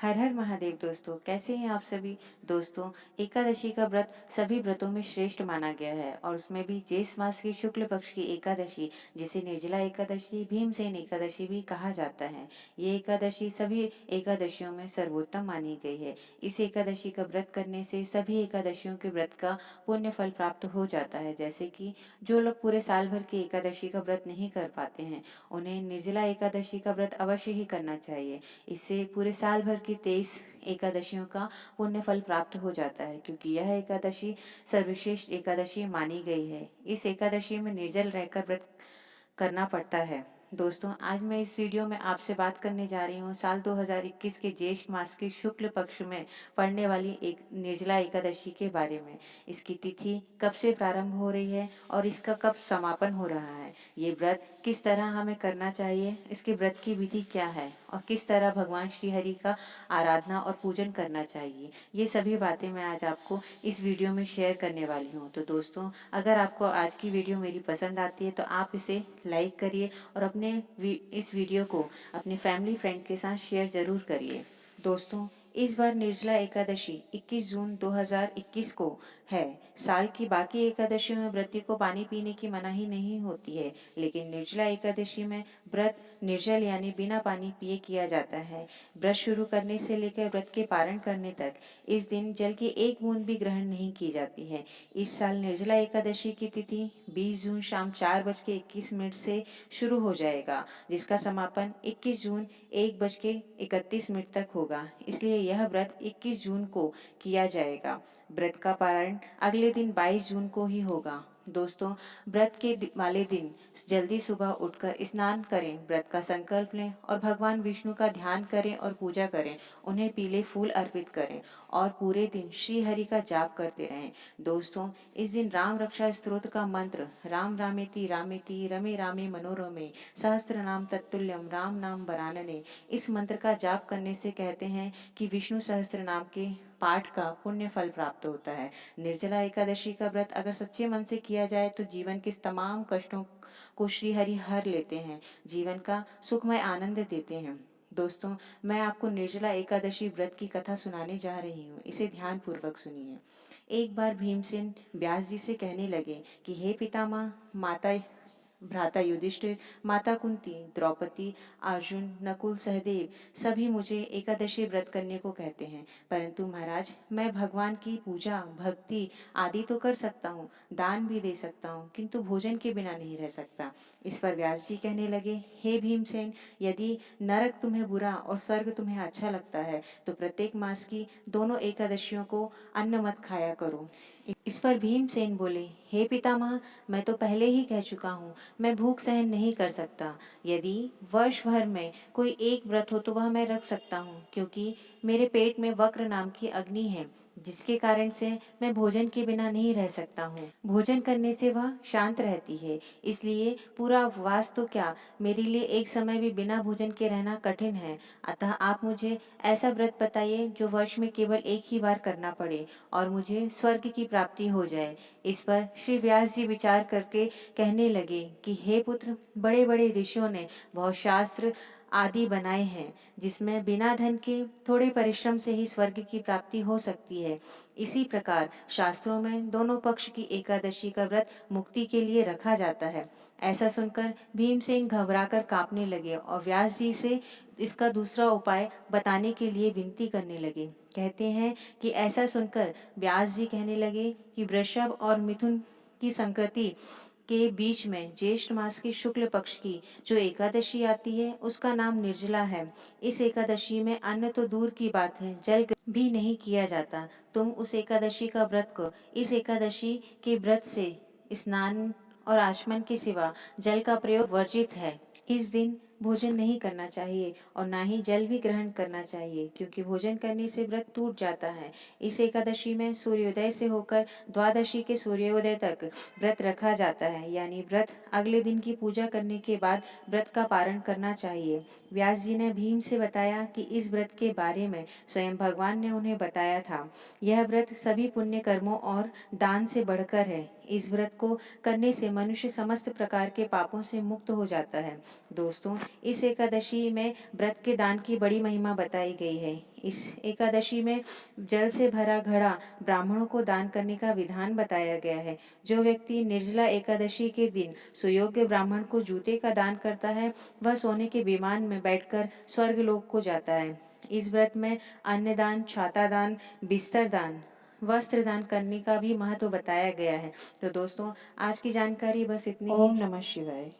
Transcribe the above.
हर हर महादेव दोस्तों, कैसे हैं आप सभी। दोस्तों, एकादशी का व्रत सभी व्रतों में श्रेष्ठ माना गया है और उसमें भी ज्येष्ठ मास की शुक्ल पक्ष की एकादशी, जिसे निर्जला एकादशी, भीमसेन एकादशी भी कहा जाता है। ये एकादशी सभी एकादशियों में सर्वोत्तम मानी गई है। इस एकादशी का व्रत करने से सभी एकादशियों के व्रत का पुण्य फल प्राप्त हो जाता है। जैसे कि जो लोग पूरे साल भर की एकादशी का व्रत नहीं कर पाते हैं, उन्हें निर्जला एकादशी का व्रत अवश्य ही करना चाहिए। इससे पूरे साल भर की 23 एकादशियों का पुण्य फल प्राप्त हो जाता है, क्योंकि यह एकादशी सर्वश्रेष्ठ एकादशी मानी गई है। इस एकादशी में निर्जल रहकर व्रत करना पड़ता है। दोस्तों, आज मैं इस वीडियो में आपसे बात करने जा रही हूँ साल 2021 के ज्येष्ठ मास के शुक्ल पक्ष में पड़ने वाली एक निर्जला एकादशी के बारे में। इसकी तिथि कब से प्रारंभ हो रही है और इसका कब समापन हो रहा है, ये व्रत किस तरह हमें करना चाहिए, इसके व्रत की विधि क्या है और किस तरह भगवान श्री हरि का आराधना और पूजन करना चाहिए, ये सभी बातें मैं आज आपको इस वीडियो में शेयर करने वाली हूँ। तो दोस्तों, अगर आपको आज की वीडियो मेरी पसंद आती है तो आप इसे लाइक करिए और अपने इस वीडियो को अपने फैमिली फ्रेंड के साथ शेयर जरूर करिए। दोस्तों, इस बार निर्जला एकादशी 21 जून 2021 को है। साल की बाकी एकादशियों में व्रती को पानी पीने की मनाही नहीं होती है, लेकिन निर्जला एकादशी में व्रत निर्जल यानी बिना पानी पिए किया जाता है। व्रत शुरू करने से लेकर व्रत के पारण करने तक इस दिन जल की एक बूंद भी ग्रहण नहीं की जाती है। इस साल निर्जला एकादशी की तिथि 20 जून शाम 4:21 से शुरू हो जाएगा, जिसका समापन 21 जून 1:31 तक होगा। इसलिए यह व्रत 21 जून को किया जाएगा। व्रत का पारण अगले दिन 22 जून को ही होगा। दोस्तों, व्रत के वाले दिन जल्दी सुबह उठकर स्नान करें, व्रत का संकल्प लें और भगवान विष्णु का ध्यान करें और पूजा करें। उन्हें पीले फूल अर्पित करें और पूरे दिन श्री हरि का जाप करते रहें। दोस्तों, इस दिन राम रक्षा स्तोत्र का मंत्र राम रामेति रामेति रमे रामे मनोरमे सहस्त्र नाम तत्तुल्यम राम नाम वरानने, इस मंत्र का जाप करने से कहते हैं कि विष्णु सहस्त्र नाम के पाठ का पुण्य फल प्राप्त होता है। निर्जला एकादशी का व्रत अगर सच्चे मन से किया जाए तो जीवन के तमाम कष्टों को श्री हरि हर लेते हैं, जीवन का सुखमय आनंद देते हैं। दोस्तों, मैं आपको निर्जला एकादशी व्रत की कथा सुनाने जा रही हूँ, इसे ध्यान पूर्वक सुनिए। एक बार भीमसेन व्यास जी से कहने लगे कि हे पितामह, माता भ्राता युधिष्ठिर, माता कुंती, द्रौपदी, अर्जुन, नकुल, सहदेव सभी मुझे एकादशी व्रत करने को कहते हैं, परंतु महाराज, मैं भगवान की पूजा भक्ति आदि तो कर सकता हूँ, दान भी दे सकता हूँ, किंतु भोजन के बिना नहीं रह सकता। इस पर व्यास जी कहने लगे, हे भीमसेन, यदि नरक तुम्हें बुरा और स्वर्ग तुम्हें अच्छा लगता है तो प्रत्येक मास की दोनों एकादशियों को अन्न मत खाया करो। इस पर भीमसेन बोले, हे पितामह, मैं तो पहले ही कह चुका हूँ, मैं भूख सहन नहीं कर सकता। यदि वर्ष भर में कोई एक व्रत हो तो वह मैं रख सकता हूँ, क्योंकि मेरे पेट में वक्र नाम की अग्नि है, जिसके कारण से मैं भोजन के बिना नहीं रह सकता हूँ। भोजन करने से वह शांत रहती है, इसलिए पूरा उपवास तो क्या, मेरे लिए एक समय भी बिना भोजन के रहना कठिन है। अतः आप मुझे ऐसा व्रत बताइए जो वर्ष में केवल एक ही बार करना पड़े और मुझे स्वर्ग की प्राप्ति हो जाए। इस पर श्री व्यास जी विचार करके कहने लगे कि हे पुत्र, बड़े बड़े ऋषियों ने बहुत शास्त्र आदि बनाए हैं, जिसमें बिना धन के थोड़े परिश्रम से ही स्वर्ग की प्राप्ति हो सकती है। इसी प्रकार शास्त्रों में दोनों पक्ष की एकादशी का व्रत मुक्ति के लिए रखा जाता है। ऐसा सुनकर भीमसेन घबराकर कांपने लगे और व्यास जी से इसका दूसरा उपाय बताने के लिए विनती करने लगे। कहते हैं कि ऐसा सुनकर व्यास जी कहने लगे कि वृषभ और मिथुन की संक्रांति के बीच में ज्येष्ठ मास की शुक्ल पक्ष की जो एकादशी आती है, उसका नाम निर्जला है। इस एकादशी में अन्न तो दूर की बात है, जल भी नहीं किया जाता। तुम उस एकादशी का व्रत को, इस एकादशी के व्रत से स्नान और आचमन के सिवा जल का प्रयोग वर्जित है। इस दिन भोजन नहीं करना चाहिए और ना ही जल भी ग्रहण करना चाहिए, क्योंकि भोजन करने से व्रत टूट जाता है। इस एकादशी में सूर्योदय से होकर द्वादशी के सूर्योदय तक व्रत रखा जाता है, यानी व्रत अगले दिन की पूजा करने के बाद व्रत का पारण करना चाहिए। व्यास जी ने भीम से बताया कि इस व्रत के बारे में स्वयं भगवान ने उन्हें बताया था। यह व्रत सभी पुण्य कर्मों और दान से बढ़कर है। इस व्रत को करने से मनुष्य समस्त प्रकार के पापों से मुक्त हो जाता है। दोस्तों, इस एकादशी में व्रत के दान की बड़ी महिमा बताई गई है। इस एकादशी में जल से भरा घड़ा ब्राह्मणों को दान करने का विधान बताया गया है। जो व्यक्ति निर्जला एकादशी के दिन सुयोग्य ब्राह्मण को जूते का दान करता है, वह सोने के विमान में बैठकर स्वर्ग लोक को जाता है। इस व्रत में अन्नदान, छाता दान, बिस्तर दान, वस्त्र दान करने का भी महत्व बताया गया है। तो दोस्तों, आज की जानकारी बस इतनी ही। ओम नमः शिवाय।